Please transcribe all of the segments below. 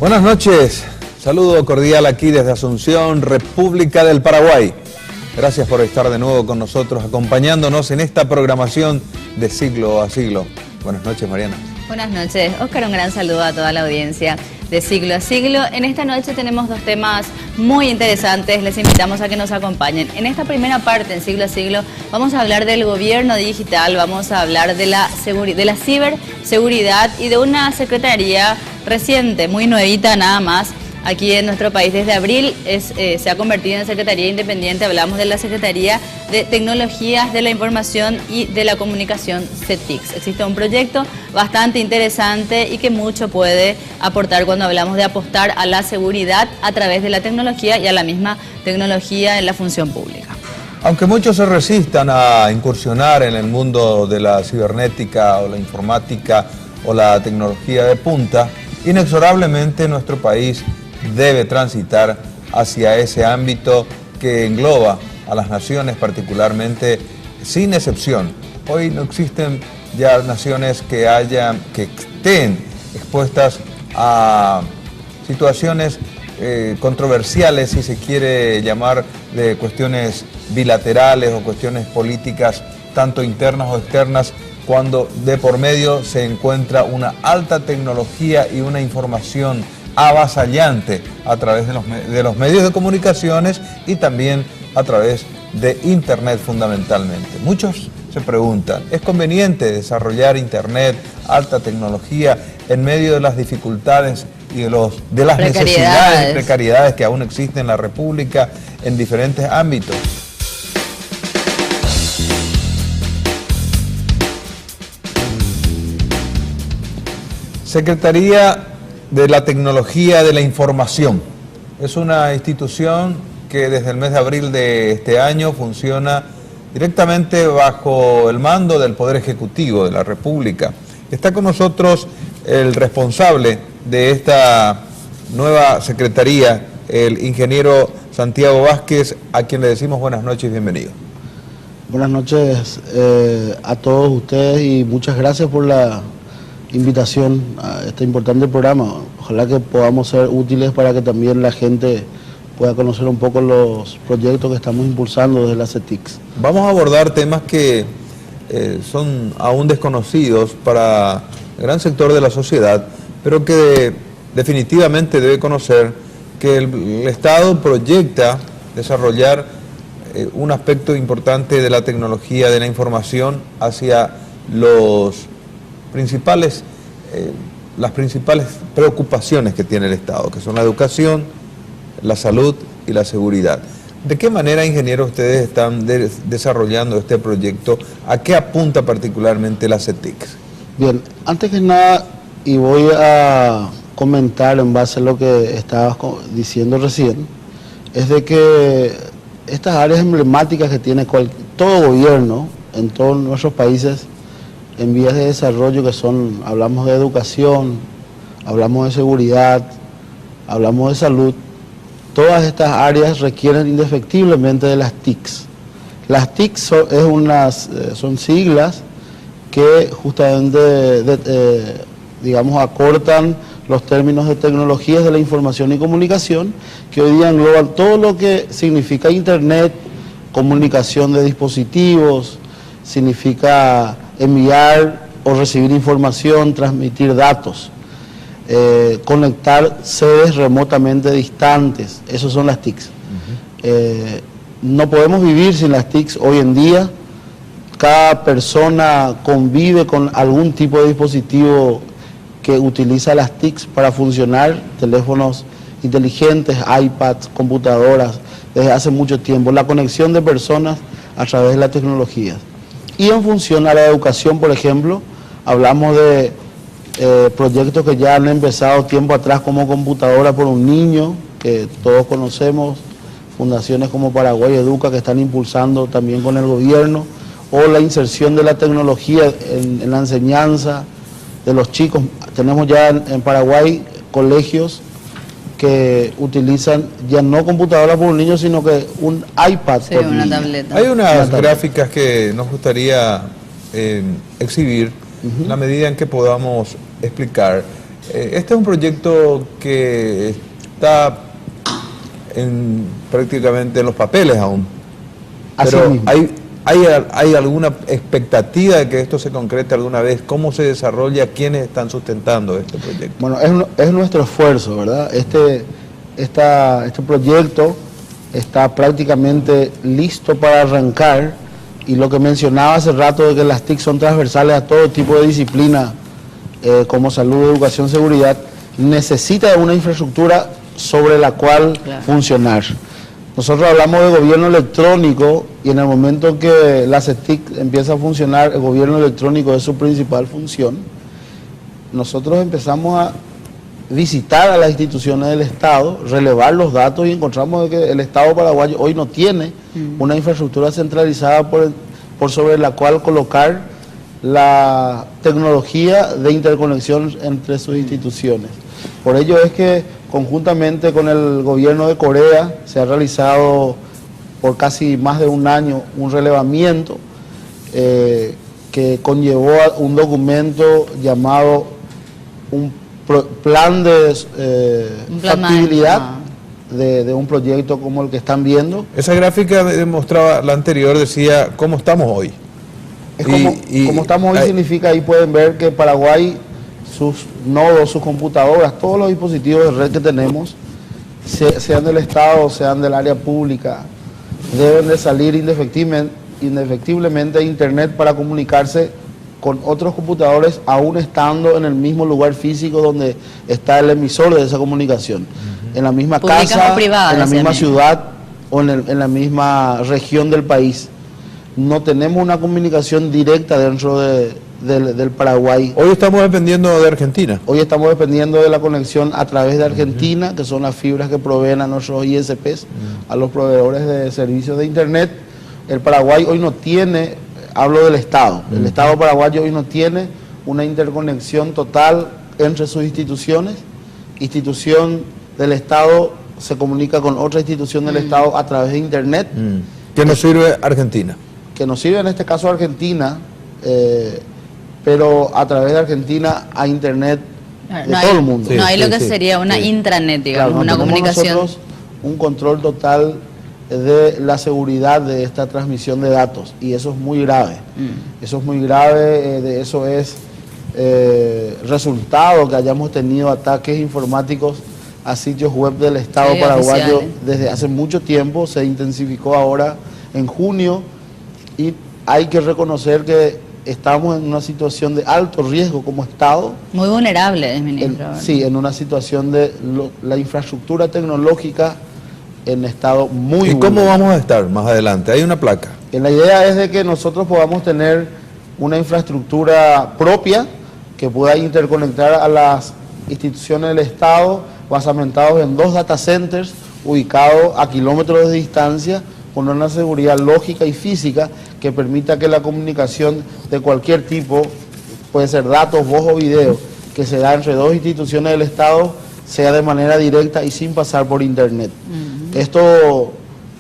Buenas noches, saludo cordial aquí desde Asunción, República del Paraguay. Gracias por estar de nuevo con nosotros, acompañándonos en esta programación de Siglo a Siglo. Buenas noches, Mariana. Buenas noches, Óscar, un gran saludo a toda la audiencia de Siglo a Siglo. En esta noche tenemos dos temas muy interesantes, les invitamos a que nos acompañen. En esta primera parte, en Siglo a Siglo, vamos a hablar del gobierno digital, vamos a hablar de la ciberseguridad y de una secretaría reciente, muy nuevita nada más, aquí en nuestro país. Desde abril se ha convertido en Secretaría Independiente. Hablamos de la Secretaría de Tecnologías de la Información y de la Comunicación, CETICS. Existe un proyecto bastante interesante y que mucho puede aportar cuando hablamos de apostar a la seguridad a través de la tecnología y a la misma tecnología en la función pública. Aunque muchos se resistan a incursionar en el mundo de la cibernética o la informática o la tecnología de punta, inexorablemente nuestro país debe transitar hacia ese ámbito que engloba a las naciones, particularmente, sin excepción. Hoy no existen ya naciones que estén expuestas a situaciones controversiales, si se quiere llamar, de cuestiones bilaterales o cuestiones políticas, tanto internas o externas, cuando de por medio se encuentra una alta tecnología y una información avasallante a través de los medios de comunicaciones y también a través de Internet fundamentalmente. Muchos se preguntan, ¿es conveniente desarrollar Internet, alta tecnología, en medio de las dificultades y de las necesidades y precariedades que aún existen en la República en diferentes ámbitos? Secretaría de la Tecnología de la Información. Es una institución que desde el mes de abril de este año funciona directamente bajo el mando del Poder Ejecutivo de la República. Está con nosotros el responsable de esta nueva secretaría, el ingeniero Santiago Vázquez, a quien le decimos buenas noches y bienvenido. Buenas noches a todos ustedes y muchas gracias por la invitación a este importante programa. Ojalá que podamos ser útiles para que también la gente pueda conocer un poco los proyectos que estamos impulsando desde la CETICS. Vamos a abordar temas que son aún desconocidos para el gran sector de la sociedad, pero que definitivamente debe conocer que el Estado proyecta desarrollar un aspecto importante de la tecnología de la información hacia las principales preocupaciones que tiene el Estado, que son la educación, la salud y la seguridad. ¿De qué manera, ingeniero, ustedes están desarrollando este proyecto? ¿A qué apunta particularmente la CETICS? Bien, antes que nada, y voy a comentar en base a lo que estabas diciendo recién, es de que estas áreas emblemáticas que tiene todo gobierno en todos nuestros países en vías de desarrollo, que son, hablamos de educación, hablamos de seguridad, hablamos de salud, todas estas áreas requieren indefectiblemente de las TICs. Las TICs son siglas que justamente, digamos, acortan los términos de tecnologías de la información y comunicación, que hoy día engloban todo lo que significa Internet, comunicación de dispositivos, significa enviar o recibir información, transmitir datos, conectar sedes remotamente distantes. Esas son las TICs. No podemos vivir sin las TICs hoy en día. Cada persona convive con algún tipo de dispositivo que utiliza las TICs para funcionar, teléfonos inteligentes, iPads, computadoras, desde hace mucho tiempo. La conexión de personas a través de la tecnología. Y en función a la educación, por ejemplo, hablamos de proyectos que ya han empezado tiempo atrás, como Computadora por un Niño, que todos conocemos, fundaciones como Paraguay Educa, que están impulsando también con el gobierno, o la inserción de la tecnología en la enseñanza de los chicos. Tenemos ya en Paraguay colegios que utilizan ya no computadora por un niño, sino que un iPad por una niño. tableta. Hay unas gráficas que nos gustaría exhibir, en la medida en que podamos explicar. Este es un proyecto que está prácticamente en los papeles aún. Así Pero mismo. ¿hay alguna expectativa de que esto se concrete alguna vez? ¿Cómo se desarrolla? ¿Quiénes están sustentando este proyecto? Bueno, es nuestro esfuerzo, ¿verdad? Este proyecto está prácticamente listo para arrancar, y lo que mencionaba hace rato de que las TIC son transversales a todo tipo de disciplina, como salud, educación, seguridad, necesita de una infraestructura sobre la cual funcionar. Nosotros hablamos de gobierno electrónico, y en el momento que la CETIC empieza a funcionar, el gobierno electrónico es su principal función. Nosotros empezamos a visitar a las instituciones del Estado, relevar los datos, y encontramos que el Estado paraguayo hoy no tiene una infraestructura centralizada por sobre la cual colocar la tecnología de interconexión entre sus instituciones. Por ello es que conjuntamente con el gobierno de Corea se ha realizado por casi más de un año un relevamiento que conllevó a un documento llamado un plan de factibilidad de un proyecto como el que están viendo. Esa gráfica demostraba, la anterior decía cómo estamos hoy. Es como estamos hoy, significa, ahí pueden ver que Paraguay, sus nodos, sus computadoras, todos los dispositivos de red que tenemos, sean del Estado o sean del área pública, deben de salir indefectiblemente a Internet para comunicarse con otros computadores, aún estando en el mismo lugar físico donde está el emisor de esa comunicación. En la misma casa, en la misma ciudad o en la misma región del país. No tenemos una comunicación directa dentro del Paraguay. Hoy estamos dependiendo de Argentina. Hoy estamos dependiendo de la conexión a través de Argentina, que son las fibras que proveen a nuestros ISPs, a los proveedores de servicios de Internet. El Paraguay hoy no tiene, hablo del Estado, el Estado paraguayo hoy no tiene una interconexión total entre sus instituciones. Institución del Estado se comunica con otra institución del Estado a través de Internet. ¿Qué nos sirve Argentina? Que nos sirve en este caso Argentina, pero a través de Argentina a Internet de todo el mundo. No hay lo que sería una intranet, digamos, claro, una comunicación. Nosotros un control total de la seguridad de esta transmisión de datos, y eso es muy grave. Eso es muy grave, de eso es resultado que hayamos tenido ataques informáticos a sitios web del Estado paraguayo oficiales. Desde hace mucho tiempo, se intensificó ahora en junio, y hay que reconocer que estamos en una situación de alto riesgo como Estado. Muy vulnerable, ministro. Sí, en una situación de la infraestructura tecnológica en estado muy vulnerable. ¿Y cómo vamos a estar más adelante? Hay una placa. La idea es de que nosotros podamos tener una infraestructura propia que pueda interconectar a las instituciones del Estado, basamentados en 2 data centers ubicados a kilómetros de distancia, con una seguridad lógica y física que permita que la comunicación de cualquier tipo, puede ser datos, voz o video, que se da entre 2 instituciones del Estado, sea de manera directa y sin pasar por Internet. Esto,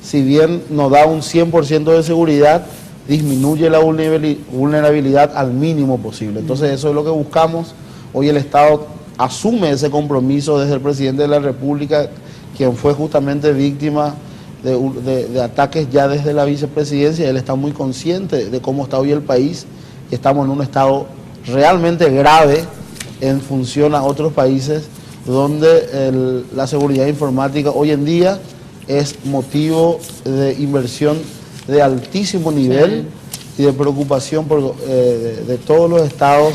si bien nos da un 100% de seguridad, disminuye la vulnerabilidad al mínimo posible. Entonces eso es lo que buscamos. Hoy el Estado asume ese compromiso desde el presidente de la República, quien fue justamente víctima de ataques ya desde la vicepresidencia. Él está muy consciente de cómo está hoy el país, y estamos en un estado realmente grave en función a otros países donde la seguridad informática hoy en día es motivo de inversión de altísimo nivel y de preocupación de todos los estados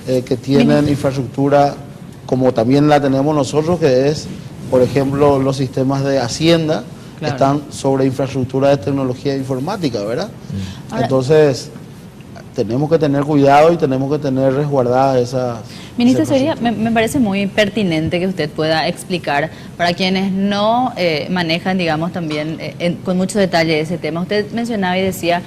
que tienen infraestructura, como también la tenemos nosotros, que es, por ejemplo, los sistemas de Hacienda, están sobre infraestructura de tecnología informática, ¿verdad? Ahora, entonces, tenemos que tener cuidado y tenemos que tener resguardadas esas... Ministro, me parece muy pertinente que usted pueda explicar para quienes no manejan, digamos, también con mucho detalle ese tema. Usted mencionaba y decía,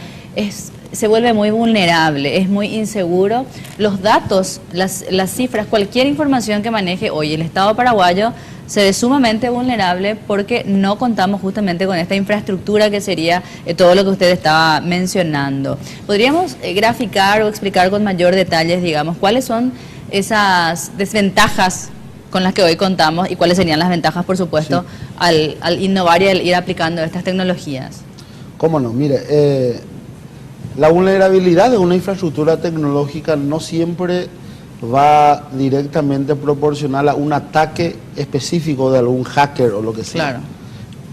se vuelve muy vulnerable, es muy inseguro. Los datos, las cifras, cualquier información que maneje hoy el Estado paraguayo se ve sumamente vulnerable porque no contamos justamente con esta infraestructura que sería todo lo que usted estaba mencionando. ¿Podríamos graficar o explicar con mayor detalles, digamos, cuáles son esas desventajas con las que hoy contamos y cuáles serían las ventajas, por supuesto, sí, al innovar y al ir aplicando estas tecnologías. ¿Cómo no? Mire, la vulnerabilidad de una infraestructura tecnológica no siempre va directamente proporcional a un ataque específico de algún hacker o lo que sea. Claro.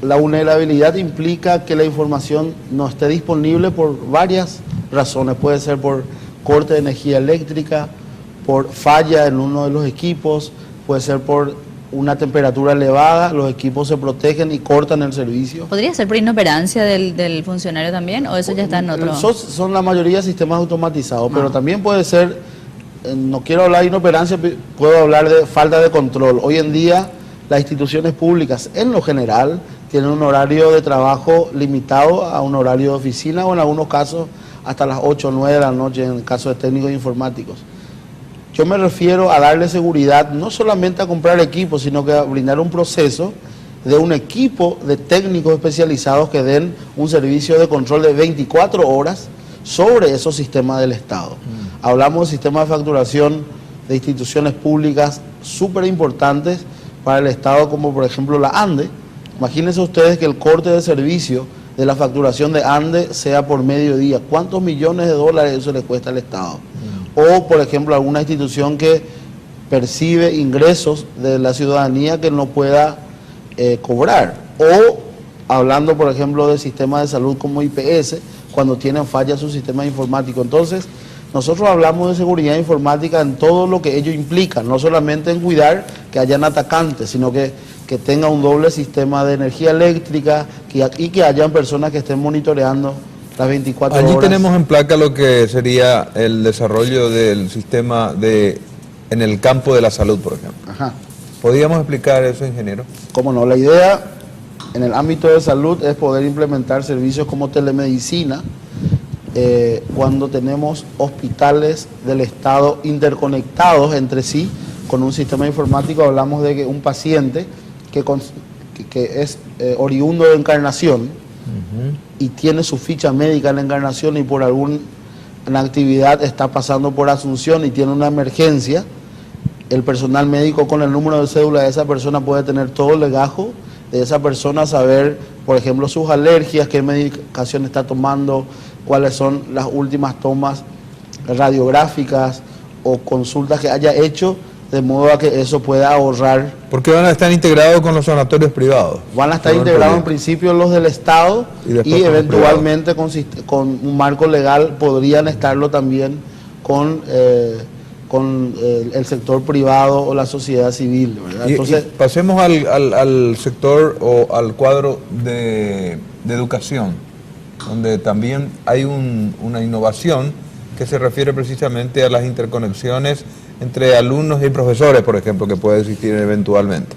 La vulnerabilidad implica que la información no esté disponible por varias razones. Puede ser por corte de energía eléctrica, por falla en uno de los equipos, puede ser por una temperatura elevada, los equipos se protegen y cortan el servicio. ¿Podría ser por inoperancia del funcionario también o eso ya está en otro? Son la mayoría de sistemas automatizados, pero también puede ser, no quiero hablar de inoperancia, puedo hablar de falta de control. Hoy en día las instituciones públicas en lo general tienen un horario de trabajo limitado a un horario de oficina o en algunos casos hasta las 8 o 9 de la noche en el caso de técnicos informáticos. Yo me refiero a darle seguridad no solamente a comprar equipos, sino que a brindar un proceso de un equipo de técnicos especializados que den un servicio de control de 24 horas sobre esos sistemas del Estado. Hablamos de sistemas de facturación de instituciones públicas súper importantes para el Estado, como por ejemplo la ANDE. Imagínense ustedes que el corte de servicio de la facturación de ANDE sea por mediodía. ¿Cuántos millones de dólares eso le cuesta al Estado? O, por ejemplo, alguna institución que percibe ingresos de la ciudadanía que no pueda cobrar. O, hablando, por ejemplo, del sistema de salud como IPS, cuando tienen fallas sus sistemas informáticos. Entonces, nosotros hablamos de seguridad informática en todo lo que ello implica, no solamente en cuidar que hayan atacantes, sino que tenga un doble sistema de energía eléctrica y que hayan personas que estén monitoreando las 24 horas. Allí tenemos en placa lo que sería el desarrollo del sistema en el campo de la salud, por ejemplo. Ajá. ¿Podríamos explicar eso, ingeniero? Cómo no, la idea en el ámbito de salud es poder implementar servicios como telemedicina cuando tenemos hospitales del Estado interconectados entre sí con un sistema informático. Hablamos de que un paciente que es oriundo de Encarnación y tiene su ficha médica en Encarnación y por alguna actividad está pasando por Asunción y tiene una emergencia, el personal médico con el número de cédula de esa persona puede tener todo el legajo de esa persona, saber, por ejemplo, sus alergias, qué medicación está tomando, cuáles son las últimas tomas radiográficas o consultas que haya hecho, de modo a que eso pueda ahorrar. Porque van a estar integrados con los sanatorios privados. Van a estar integrados en principio los del Estado y eventualmente con un marco legal podrían estarlo también con el sector privado o la sociedad civil, ¿verdad? Entonces, y pasemos al sector o al cuadro de educación, donde también hay una innovación que se refiere precisamente a las interconexiones entre alumnos y profesores, por ejemplo, que puede existir eventualmente.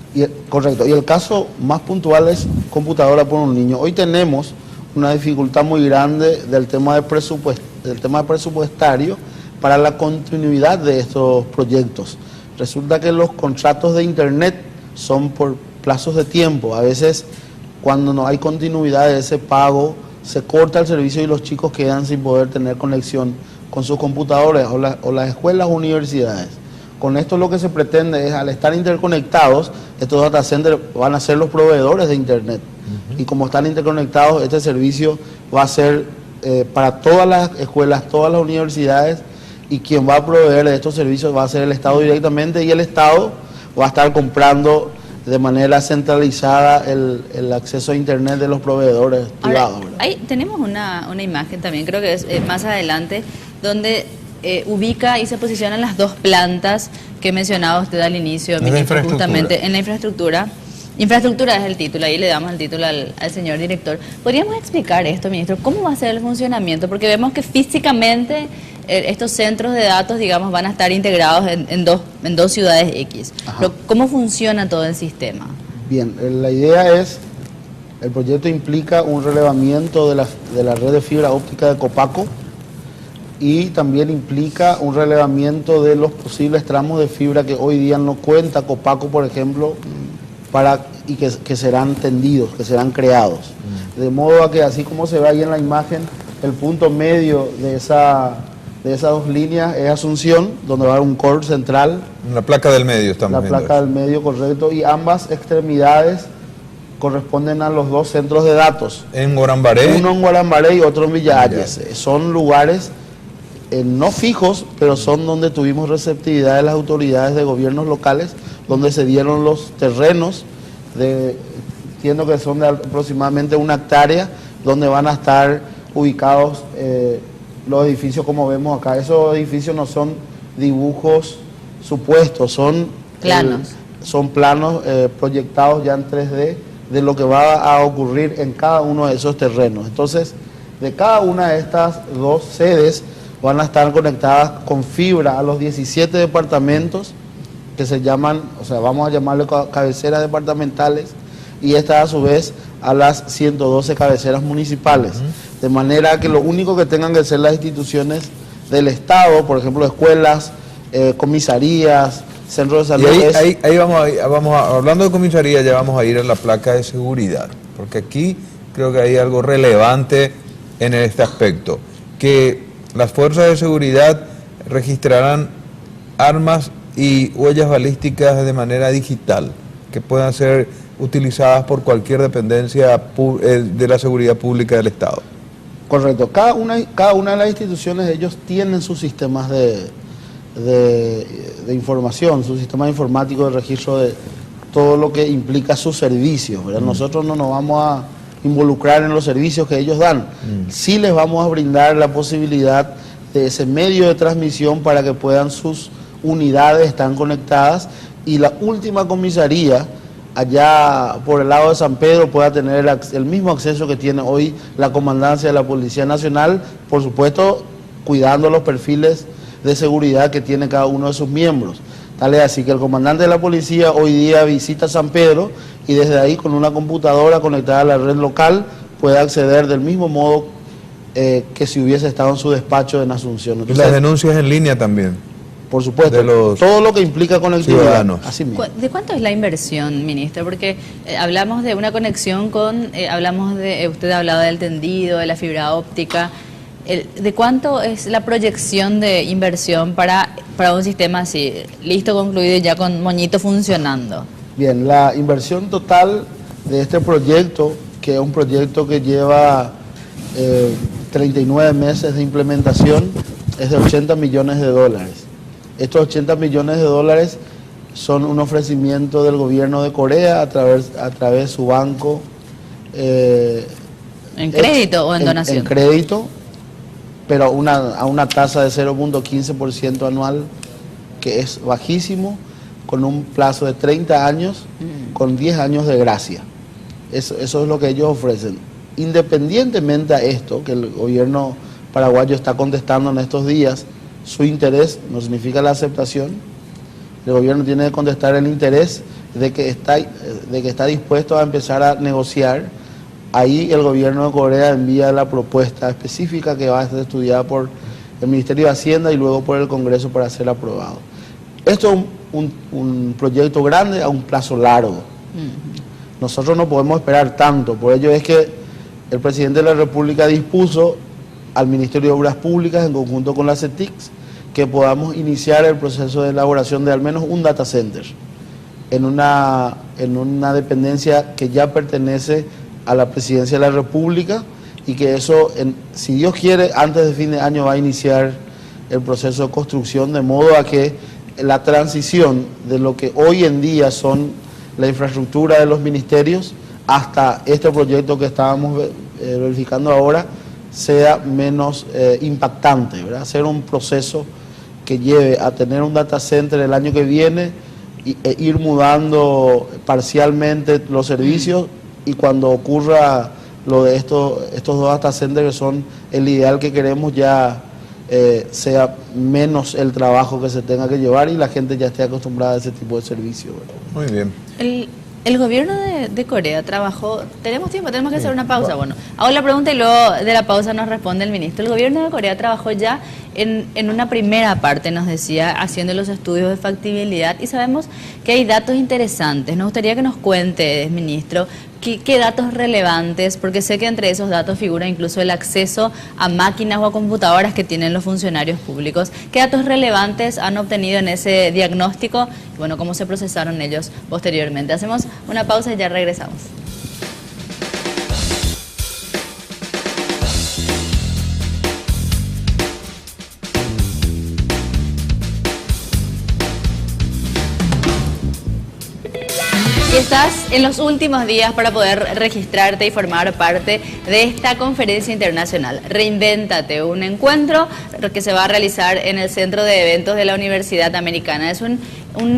Correcto, y el caso más puntual es computadora por un niño. Hoy tenemos una dificultad muy grande del tema presupuestario para la continuidad de estos proyectos. Resulta que los contratos de internet son por plazos de tiempo. A veces, cuando no hay continuidad de ese pago, se corta el servicio y los chicos quedan sin poder tener conexión con sus computadores o las escuelas o universidades. Con esto lo que se pretende es, al estar interconectados, estos data centers van a ser los proveedores de internet. Y como están interconectados, este servicio va a ser para todas las escuelas, todas las universidades, y quien va a proveer de estos servicios va a ser el Estado directamente, y el Estado va a estar comprando de manera centralizada el acceso a internet de los proveedores privados. Ahora, ahí tenemos una imagen también, creo que es más adelante, donde ubica y se posicionan las dos plantas que mencionaba usted al inicio, ministro, justamente en la infraestructura. Infraestructura es el título, ahí le damos el título al señor director. ¿Podríamos explicar esto, ministro? ¿Cómo va a ser el funcionamiento? Porque vemos que físicamente estos centros de datos, digamos, van a estar integrados en dos ciudades X. Pero ¿cómo funciona todo el sistema? Bien, la idea es, el proyecto implica un relevamiento de la red de fibra óptica de Copaco y también implica un relevamiento de los posibles tramos de fibra que hoy día no cuenta Copaco, por ejemplo, y que serán tendidos, que serán creados. De modo a que, así como se ve ahí en la imagen, el punto medio de esa de esas dos líneas es Asunción, donde va a haber un core central. La placa del medio estamos viendo. La placa del medio, correcto, y ambas extremidades corresponden a los dos centros de datos. En Guarambaré. Uno en Guarambaré y otro en Villa Ayese. Son lugares no fijos, pero son donde tuvimos receptividad de las autoridades de gobiernos locales, donde se dieron los terrenos, entiendo que son de aproximadamente 1 hectárea, donde van a estar ubicados los edificios como vemos acá. Esos edificios no son dibujos supuestos, son planos. Son planos proyectados ya en 3D de lo que va a ocurrir en cada uno de esos terrenos. Entonces, de cada una de estas dos sedes van a estar conectadas con fibra a los 17 departamentos que se llaman, o sea, vamos a llamarle cabeceras departamentales, y estas a su vez a las 112 cabeceras municipales. De manera que lo único que tengan que hacer las instituciones del Estado, por ejemplo, escuelas, comisarías, centros de salud. Y ahí vamos hablando de comisaría, ya vamos a ir a la placa de seguridad, porque aquí creo que hay algo relevante en este aspecto, que las fuerzas de seguridad registrarán armas y huellas balísticas de manera digital, que puedan ser utilizadas por cualquier dependencia de la seguridad pública del Estado. Correcto. Cada una de las instituciones, ellos tienen sus sistemas de información, su sistema informático de registro de todo lo que implica sus servicios, ¿verdad? Nosotros no nos vamos a involucrar en los servicios que ellos dan. Sí les vamos a brindar la posibilidad de ese medio de transmisión para que puedan sus unidades estar conectadas, y la última comisaría allá por el lado de San Pedro pueda tener el mismo acceso que tiene hoy la comandancia de la Policía Nacional, por supuesto cuidando los perfiles de seguridad que tiene cada uno de sus miembros. Tal es así que el comandante de la policía hoy día visita San Pedro y desde ahí con una computadora conectada a la red local puede acceder del mismo modo que si hubiese estado en su despacho en Asunción. Entonces, y las denuncias en línea también. Por supuesto, todo lo que implica conectividad. Así mismo. ¿De cuánto es la inversión, ministro? Porque hablamos de una conexión con, usted ha hablado del tendido, de la fibra óptica. ¿De cuánto es la proyección de inversión para un sistema así, listo, concluido y ya con moñito funcionando? Bien, la inversión total de este proyecto, que es un proyecto que lleva 39 meses de implementación, es de $80 millones. Estos 80 millones de dólares son un ofrecimiento del gobierno de Corea a través de su banco. ¿En crédito o en donación? En crédito, pero a una tasa de 0.15% anual, que es bajísimo, con un plazo de 30 años, con 10 años de gracia. Eso es lo que ellos ofrecen. Independientemente a esto, que el gobierno paraguayo está contestando en estos días, su interés no significa la aceptación. El gobierno tiene que contestar el interés de que está dispuesto a empezar a negociar. Ahí el gobierno de Corea envía la propuesta específica que va a ser estudiada por el Ministerio de Hacienda y luego por el Congreso para ser aprobado. Esto es un proyecto grande a un plazo largo. Nosotros no podemos esperar tanto, por ello es que el presidente de la República dispuso al Ministerio de Obras Públicas en conjunto con la CETICS que podamos iniciar el proceso de elaboración de al menos un data center en una dependencia que ya pertenece a la Presidencia de la República, y que eso, si Dios quiere, antes de fin de año va a iniciar el proceso de construcción, de modo a que la transición de lo que hoy en día son la infraestructura de los ministerios hasta este proyecto que estábamos verificando ahora sea menos impactante, ¿verdad? Hacer un proceso que lleve a tener un data center el año que viene e ir mudando parcialmente los servicios, y cuando ocurra lo de estos dos data centers, que son el ideal que queremos, ya sea menos el trabajo que se tenga que llevar y la gente ya esté acostumbrada a ese tipo de servicio, ¿verdad? Muy bien. El gobierno de Corea trabajó, tenemos tiempo, tenemos que hacer una pausa. Bueno, hago la pregunta y luego de la pausa nos responde el ministro. El gobierno de Corea trabajó ya en una primera parte, nos decía, haciendo los estudios de factibilidad, y sabemos que hay datos interesantes. Nos gustaría que nos cuente, ministro, qué datos relevantes, porque sé que entre esos datos figura incluso el acceso a máquinas o a computadoras que tienen los funcionarios públicos. ¿Qué datos relevantes han obtenido en ese diagnóstico? Y bueno, cómo se procesaron ellos posteriormente. Hacemos una pausa y ya regresamos. Y estás en los últimos días para poder registrarte y formar parte de esta conferencia internacional. Reinvéntate, un encuentro que se va a realizar en el Centro de Eventos de la Universidad Americana. Es un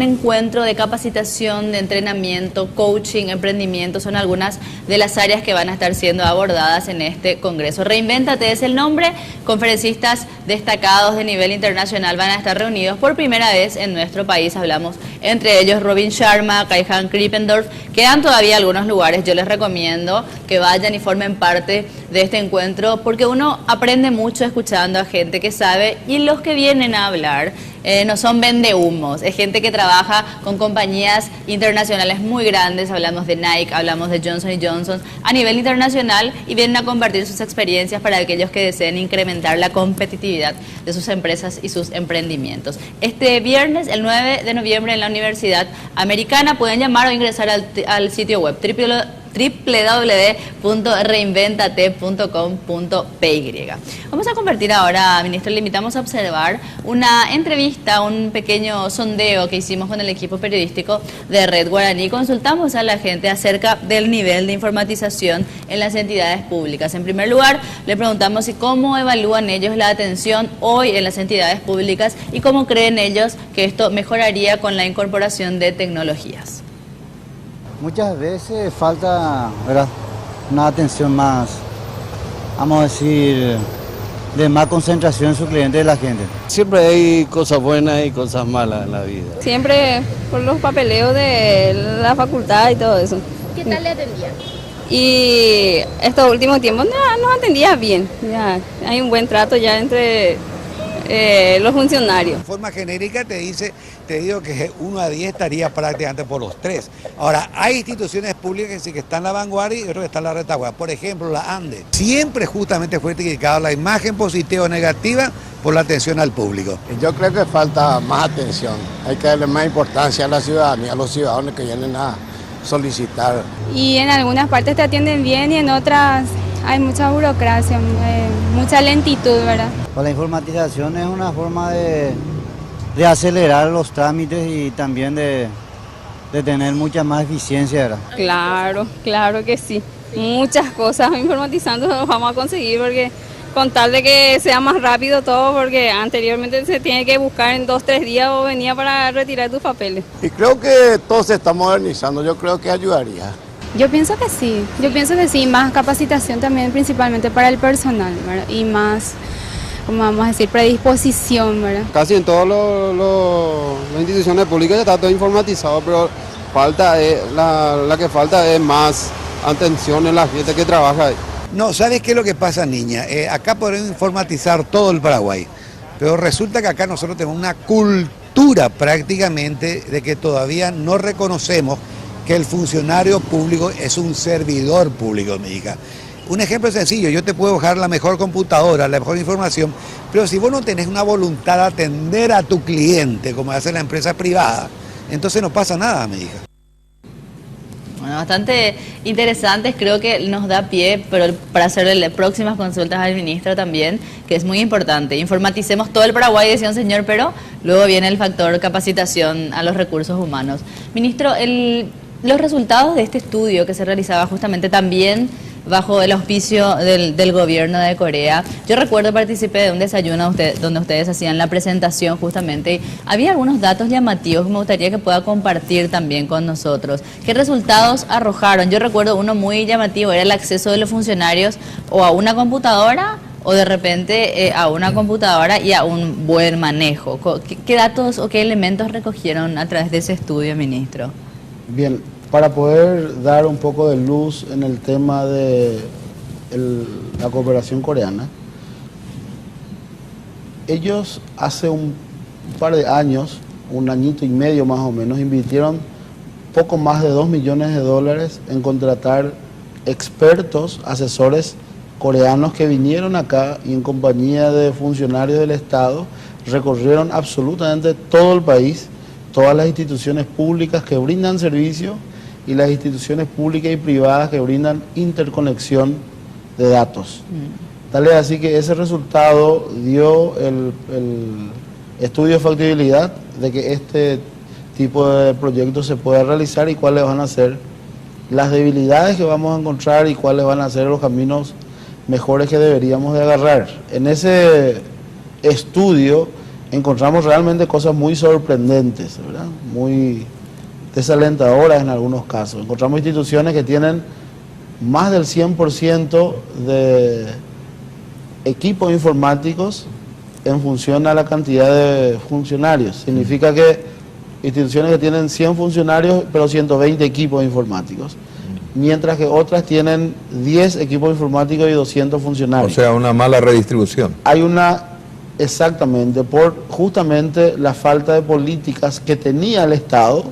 encuentro de capacitación, de entrenamiento, coaching, emprendimiento. Son algunas de las áreas que van a estar siendo abordadas en este congreso. Reinvéntate es el nombre. Conferencistas destacados de nivel internacional van a estar reunidos por primera vez en nuestro país. Hablamos entre ellos Robin Sharma, Kai-Han Krippendorf. Quedan todavía algunos lugares. Yo les recomiendo que vayan y formen parte de este encuentro, porque uno aprende mucho escuchando a gente que sabe, y los que vienen a hablar no son vendehumos, es gente que trabaja con compañías internacionales muy grandes. Hablamos de Nike, hablamos de Johnson & Johnson a nivel internacional, y vienen a compartir sus experiencias para aquellos que deseen incrementar la competitividad de sus empresas y sus emprendimientos. Este viernes, el 9 de noviembre, en la Universidad Americana, pueden llamar o ingresar al sitio web www.reinventate.com.py. Vamos a compartir ahora, ministro, le invitamos a observar una entrevista, un pequeño sondeo que hicimos con el equipo periodístico de Red Guaraní. Consultamos a la gente acerca del nivel de informatización en las entidades públicas. En primer lugar, le preguntamos si cómo evalúan ellos la atención hoy en las entidades públicas y cómo creen ellos que esto mejoraría con la incorporación de tecnologías. Muchas veces falta, ¿verdad?, una atención más, vamos a decir, de más concentración en su cliente de la gente. Siempre hay cosas buenas y cosas malas en la vida. Siempre por los papeleos de la facultad y todo eso. ¿Qué tal le atendían? Y estos últimos tiempos nos atendía bien. Ya hay un buen trato ya entre los funcionarios. De forma genérica te digo que 1 a 10 estaría prácticamente por los 3. Ahora, hay instituciones públicas que sí que están en la vanguardia y otras que están en la retaguardia. Por ejemplo, la ANDE. Siempre justamente fue criticada la imagen positiva o negativa por la atención al público. Yo creo que falta más atención. Hay que darle más importancia a la ciudadanía, a los ciudadanos que vienen a solicitar. Y en algunas partes te atienden bien y en otras hay mucha burocracia, mucha lentitud, ¿verdad? Pues la informatización es una forma de acelerar los trámites y también de tener mucha más eficiencia, ¿verdad? Claro que sí. Muchas cosas informatizando nos vamos a conseguir, porque con tal de que sea más rápido todo, porque anteriormente se tiene que buscar en 2 o 3 días o venía para retirar tus papeles. Y creo que todo se está modernizando, yo creo que ayudaría. Yo pienso que sí, más capacitación también principalmente para el personal, ¿verdad? Y más, como vamos a decir, predisposición, ¿verdad? Casi en todas las instituciones públicas ya está todo informatizado, pero la que falta es más atención en la gente que trabaja ahí. No, ¿sabes qué es lo que pasa, niña? Acá podemos informatizar todo el Paraguay, pero resulta que acá nosotros tenemos una cultura prácticamente de que todavía no reconocemos que el funcionario público es un servidor público, mi hija. Un ejemplo sencillo, yo te puedo bajar la mejor computadora, la mejor información, pero si vos no tenés una voluntad de atender a tu cliente, como hace la empresa privada, entonces no pasa nada, mi hija. Bueno, bastante interesantes, creo que nos da pie para hacerle próximas consultas al ministro también, que es muy importante. Informaticemos todo el Paraguay, decía un señor, pero luego viene el factor capacitación a los recursos humanos. Ministro, los resultados de este estudio que se realizaba justamente también bajo el auspicio del gobierno de Corea. Yo recuerdo participé de un desayuno donde ustedes hacían la presentación justamente, y había algunos datos llamativos que me gustaría que pueda compartir también con nosotros. ¿Qué resultados arrojaron? Yo recuerdo uno muy llamativo, era el acceso de los funcionarios o a una computadora o de repente a una computadora y a un buen manejo. ¿Qué datos o qué elementos recogieron a través de ese estudio, ministro? Bien, para poder dar un poco de luz en el tema de la cooperación coreana, Ellos hace un par de años, un añito y medio más o menos, invirtieron poco más de $2 millones en contratar expertos, asesores coreanos que vinieron acá y en compañía de funcionarios del Estado recorrieron absolutamente todo el país, todas las instituciones públicas que brindan servicio y las instituciones públicas y privadas que brindan interconexión de datos. Tal es así que ese resultado dio el estudio de factibilidad de que este tipo de proyectos se pueda realizar y cuáles van a ser las debilidades que vamos a encontrar y cuáles van a ser los caminos mejores que deberíamos de agarrar. En ese estudio encontramos realmente cosas muy sorprendentes, ¿verdad? Muy desalentadoras en algunos casos. Encontramos instituciones que tienen más del 100% de equipos informáticos en función a la cantidad de funcionarios. Significa que instituciones que tienen 100 funcionarios, pero 120 equipos informáticos, mientras que otras tienen 10 equipos informáticos y 200 funcionarios. O sea, una mala redistribución. Hay una, exactamente, por justamente la falta de políticas que tenía el Estado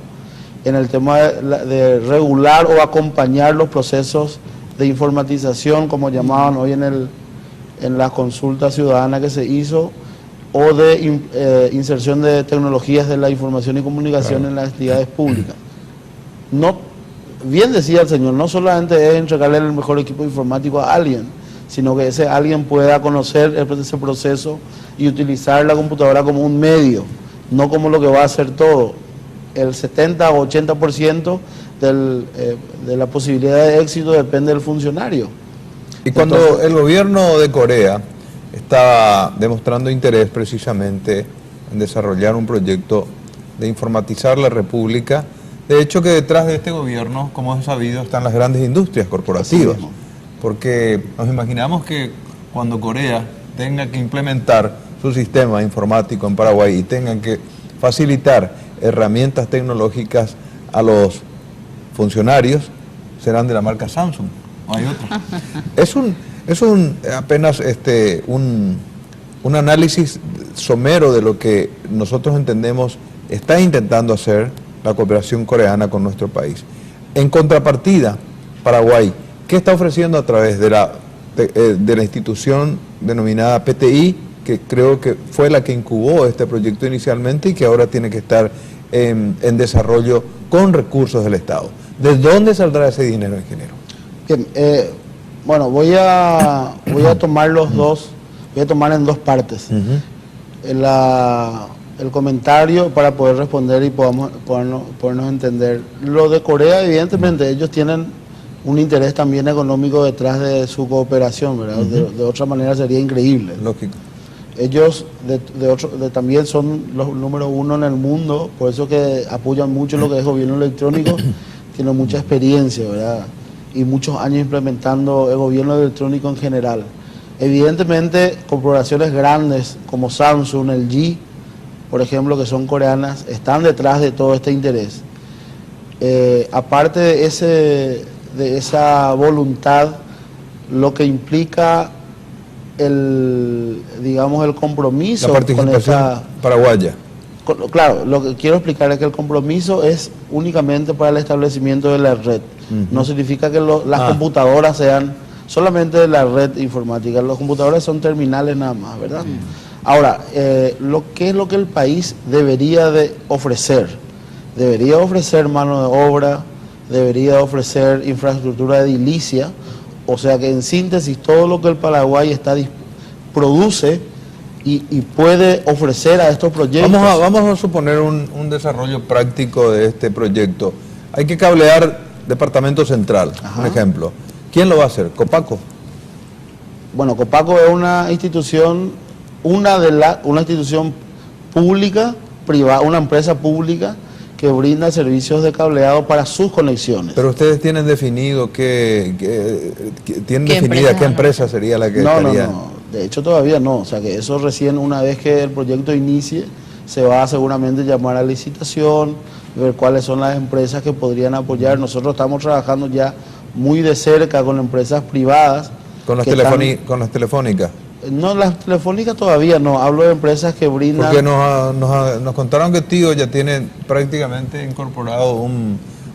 en el tema de regular o acompañar los procesos de informatización, como llamaban hoy en la consulta ciudadana que se hizo, o de inserción de tecnologías de la información y comunicación en las entidades públicas. No, bien decía el señor, no solamente es entregarle el mejor equipo informático a alguien, sino que ese alguien pueda conocer ese proceso y utilizar la computadora como un medio, no como lo que va a hacer todo. El 70 o 80% de la posibilidad de éxito depende del funcionario. Y cuando entonces, el gobierno de Corea estaba demostrando interés precisamente en desarrollar un proyecto de informatizar la República, de hecho que detrás de este gobierno, como es sabido, están las grandes industrias corporativas, porque nos imaginamos que cuando Corea tenga que implementar su sistema informático en Paraguay y tengan que facilitar herramientas tecnológicas a los funcionarios, serán de la marca Samsung, o hay otros. Es apenas un análisis somero de lo que nosotros entendemos está intentando hacer la cooperación coreana con nuestro país. En contrapartida, Paraguay, ¿qué está ofreciendo a través de la institución denominada PTI, que creo que fue la que incubó este proyecto inicialmente y que ahora tiene que estar en desarrollo con recursos del Estado? ¿De dónde saldrá ese dinero, ingeniero? Bien, bueno, voy a tomar en dos partes. El comentario para poder responder y podernos entender. Lo de Corea, evidentemente, ellos tienen un interés también económico detrás de su cooperación, ¿verdad? De otra manera sería increíble. Lógico. Ellos también son los número uno en el mundo, por eso que apoyan mucho lo que es gobierno electrónico, tienen mucha experiencia, ¿verdad? Y muchos años implementando el gobierno electrónico en general. Evidentemente, corporaciones grandes como Samsung, LG, por ejemplo, que son coreanas, están detrás de todo este interés. Aparte de esa voluntad, lo que implica el compromiso la participación con paraguaya. Claro, lo que quiero explicar es que el compromiso es únicamente para el establecimiento de la red. No significa que las computadoras sean solamente de la red informática. Los computadores son terminales nada más, ¿verdad? Ahora, ¿qué es lo que el país debería de ofrecer? Debería ofrecer mano de obra, debería ofrecer infraestructura edilicia, o sea que en síntesis todo lo que el Paraguay produce y puede ofrecer a estos proyectos. Vamos a suponer un desarrollo práctico de este proyecto. Hay que cablear Departamento Central, por ejemplo. ¿Quién lo va a hacer? ¿Copaco? Bueno, Copaco es una institución, una institución pública, privada, una empresa pública que brinda servicios de cableado para sus conexiones. Pero ustedes tienen definido qué empresa sería la que estaría. No. De hecho todavía no, o sea que eso recién una vez que el proyecto inicie se va a seguramente llamar a licitación, ver cuáles son las empresas que podrían apoyar. Nosotros estamos trabajando ya muy de cerca con empresas privadas. ¿Con las telefónicas? No, las telefónicas todavía no, hablo de empresas que brindan... Porque nos contaron que Tigo ya tiene prácticamente incorporado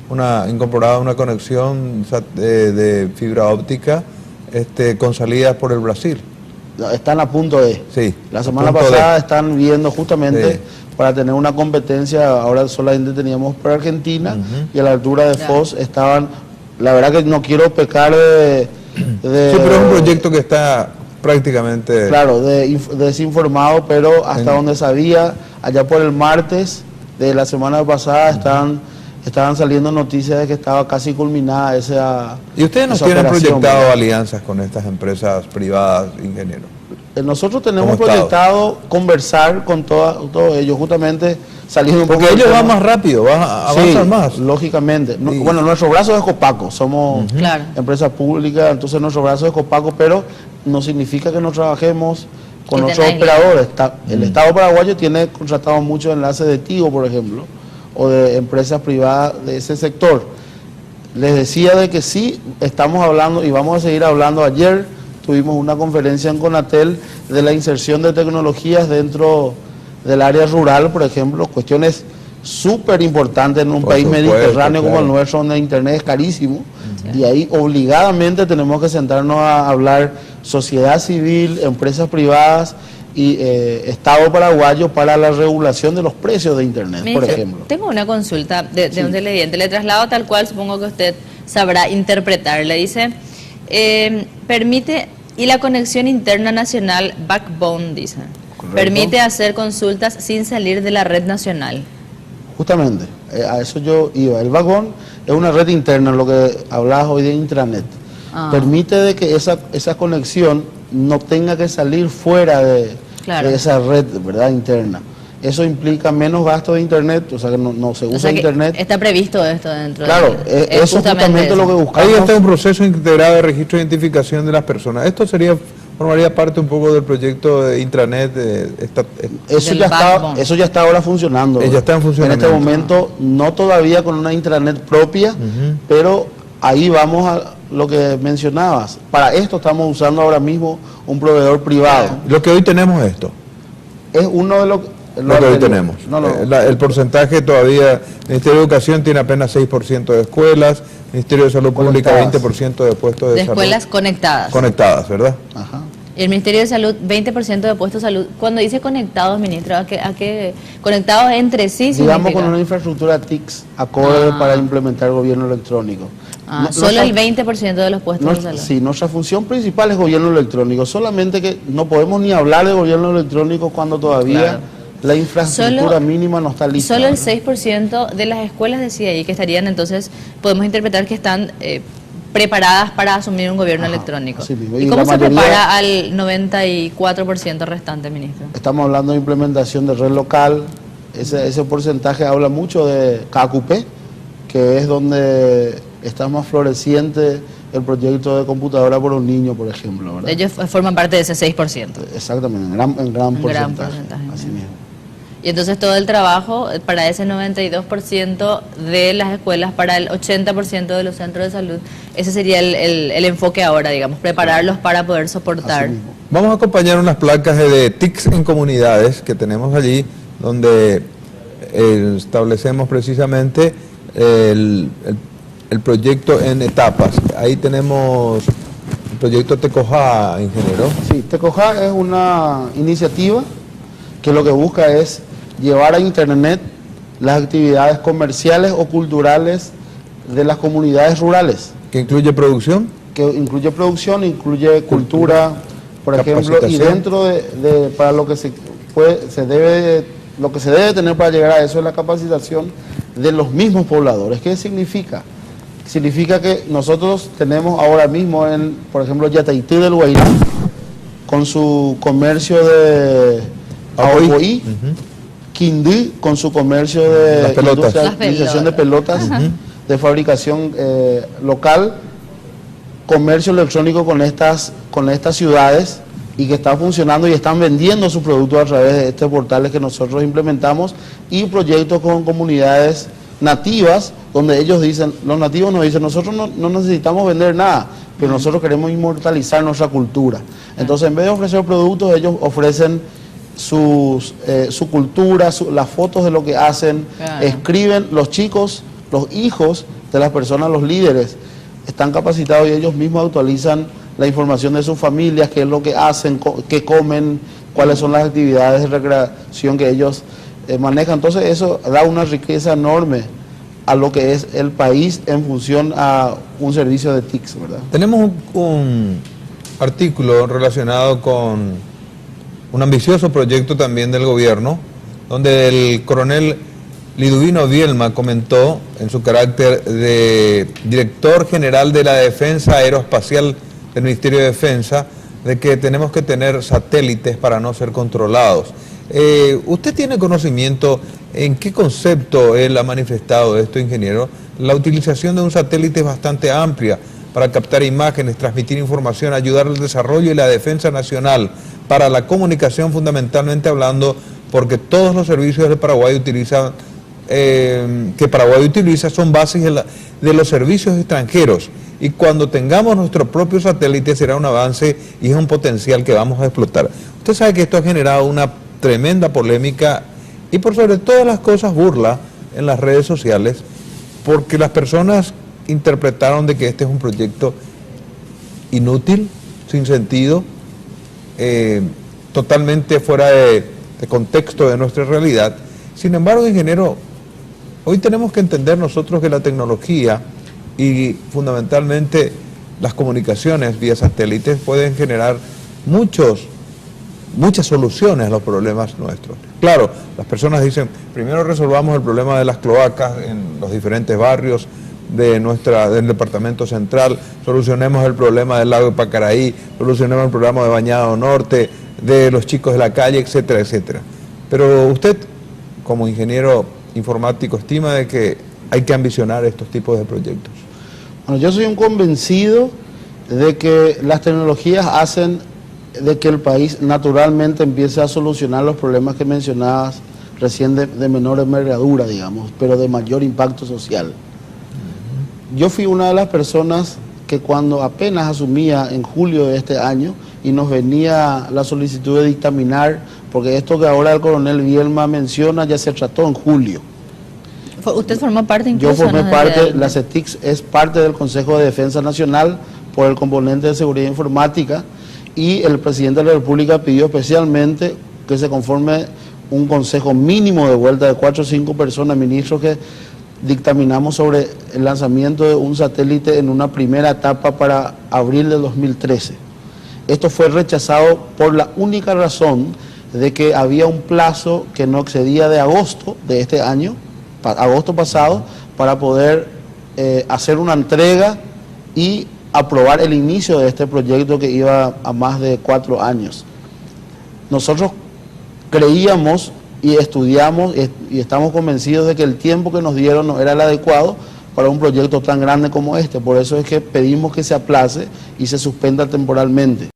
una conexión de fibra óptica con salidas por el Brasil. Están a punto de. Sí. La semana pasada están viendo justamente para tener una competencia, ahora solamente teníamos para Argentina y a la altura de Foz estaban, la verdad que no quiero pecar de sí, pero es un proyecto que está prácticamente... Claro, desinformado, pero hasta donde sabía, allá por el martes de la semana pasada estaban saliendo noticias de que estaba casi culminada esa... ¿Y ustedes no tienen proyectado alianzas con estas empresas privadas, ingenieros? Nosotros tenemos proyectado conversar con todos ellos, justamente saliendo un poco... Porque ellos van más rápido, avanzan más. Lógicamente. Bueno, nuestro brazo es Copaco, somos empresa pública, entonces nuestro brazo es Copaco, pero no significa que no trabajemos con otros operadores. El Estado paraguayo tiene contratado muchos enlaces de Tigo, por ejemplo, o de empresas privadas de ese sector. Les decía de que sí, estamos hablando y vamos a seguir hablando. Ayer tuvimos una conferencia en Conatel de la inserción de tecnologías dentro del área rural, por ejemplo, cuestiones súper importantes en un país mediterráneo como el nuestro, donde Internet es carísimo, y ahí obligadamente tenemos que sentarnos a hablar sociedad civil, empresas privadas y Estado paraguayo para la regulación de los precios de Internet, por ejemplo. Tengo una consulta de un televidente, le traslado tal cual, supongo que usted sabrá interpretar. Le dice, permite, y la conexión interna nacional, backbone, dice, permite hacer consultas sin salir de la red nacional. Justamente, a eso yo iba. El backbone es una red interna, lo que hablabas hoy de intranet. Permite de que esa conexión no tenga que salir fuera de esa red, ¿verdad?, interna. Eso implica menos gasto de Internet, o sea que no se usa Internet. Está previsto esto dentro de... Eso es justamente lo que buscamos. Ahí está un proceso integrado de registro de identificación de las personas. Esto formaría parte un poco del proyecto de intranet. Eso ya está ahora funcionando. Ya está en funcionamiento. En este momento, no todavía con una intranet propia, pero ahí vamos a lo que mencionabas. Para esto estamos usando ahora mismo un proveedor privado. Lo que hoy tenemos esto. Es uno de los... Lo que hoy tenemos. El porcentaje todavía, el Ministerio de Educación tiene apenas 6% de escuelas, Ministerio de Salud Pública 20% de puestos de salud. Escuelas conectadas. Conectadas, ¿verdad? Ajá. Y el Ministerio de Salud, 20% de puestos de salud. Cuando dice conectados, ministro, ¿a qué conectados entre sí? Digamos con una infraestructura TICS acorde para implementar el gobierno electrónico. Solo el 20% de los puestos de salud. Sí, nuestra función principal es gobierno electrónico, solamente que no podemos ni hablar de gobierno electrónico cuando todavía la infraestructura mínima no está lista. Solo el 6% de las escuelas, decía ahí, que estarían, entonces, podemos interpretar que están preparadas para asumir un gobierno electrónico. ¿Y cómo se prepara al 94% restante, ministro? Estamos hablando de implementación de red local, ese porcentaje habla mucho de KQP, que es donde está más floreciente el proyecto de computadora por un niño, por ejemplo, ¿verdad? Ellos forman parte de ese 6%. Exactamente, en gran porcentaje. Así mismo. Y entonces todo el trabajo para ese 92% de las escuelas, para el 80% de los centros de salud, ese sería el enfoque ahora, digamos, prepararlos para poder soportar. Vamos a acompañar unas placas de TICS en comunidades que tenemos allí, donde establecemos precisamente el proyecto en etapas. Ahí tenemos el proyecto Tecojá, ingeniero. Sí, Tecojá es una iniciativa que lo que busca es llevar a Internet las actividades comerciales o culturales de las comunidades rurales. ¿Que incluye producción? Que incluye producción, incluye cultura, por ejemplo, y dentro de para lo que lo que se debe tener para llegar a eso es la capacitación de los mismos pobladores. ¿Qué significa? Significa que nosotros tenemos ahora mismo, por ejemplo, Yataití del Guairá, con su comercio de Aopoí, Quindí, con su comercio de industrialización de pelotas, de fabricación local, comercio electrónico con estas ciudades, y que está funcionando y están vendiendo sus productos a través de estos portales que nosotros implementamos, y proyectos con comunidades nativas, donde ellos dicen, los nativos nos dicen, nosotros no necesitamos vender nada, pero nosotros queremos inmortalizar nuestra cultura. Entonces, en vez de ofrecer productos, ellos ofrecen su cultura, las fotos de lo que hacen, escriben. Los chicos, los hijos de las personas, los líderes, están capacitados y ellos mismos actualizan la información de sus familias, qué es lo que hacen, qué comen, cuáles son las actividades de recreación que ellos manejan. Entonces eso da una riqueza enorme a lo que es el país en función a un servicio de TICs, ¿verdad? Tenemos un artículo relacionado con un ambicioso proyecto también del gobierno, donde el coronel Liduvino Bielma comentó en su carácter de director general de la Defensa Aeroespacial del Ministerio de Defensa, de que tenemos que tener satélites para no ser controlados. ¿Usted tiene conocimiento en qué concepto él ha manifestado esto, ingeniero? La utilización de un satélite es bastante amplia para captar imágenes, transmitir información, ayudar al desarrollo y la defensa nacional, para la comunicación fundamentalmente hablando, porque todos los servicios de Paraguay utilizan, que Paraguay utiliza son bases de los servicios extranjeros. Y cuando tengamos nuestro propio satélite será un avance y es un potencial que vamos a explotar. Usted sabe que esto ha generado una tremenda polémica y por sobre todas las cosas burla en las redes sociales, porque las personas interpretaron de que este es un proyecto inútil, sin sentido, totalmente fuera de contexto de nuestra realidad. Sin embargo, ingeniero, hoy tenemos que entender nosotros que la tecnología y fundamentalmente las comunicaciones vía satélites pueden generar muchas soluciones a los problemas nuestros. Claro, las personas dicen, primero resolvamos el problema de las cloacas en los diferentes barrios del departamento central, solucionemos el problema del lago de Pacaraí, solucionemos el problema de Bañado Norte, de los chicos de la calle, etcétera, etcétera. Pero usted, como ingeniero informático, estima de que hay que ambicionar estos tipos de proyectos. Bueno, yo soy un convencido de que las tecnologías hacen de que el país naturalmente empiece a solucionar los problemas que mencionabas recién de menor envergadura, digamos, pero de mayor impacto social. Yo fui una de las personas que cuando apenas asumía en julio de este año y nos venía la solicitud de dictaminar, porque esto que ahora el coronel Bielma menciona ya se trató en julio. ¿Usted formó parte incluso? Yo formé parte, la CETICS es parte del Consejo de Defensa Nacional por el componente de seguridad informática y el presidente de la República pidió especialmente que se conforme un consejo mínimo de vuelta de 4 o 5 personas, ministros, que dictaminamos sobre el lanzamiento de un satélite en una primera etapa para abril de 2013. Esto fue rechazado por la única razón de que había un plazo que no excedía de agosto de este año, agosto pasado, para poder hacer una entrega y aprobar el inicio de este proyecto que iba a más de 4 años. Nosotros creíamos y estudiamos y estamos convencidos de que el tiempo que nos dieron no era el adecuado para un proyecto tan grande como este. Por eso es que pedimos que se aplace y se suspenda temporalmente.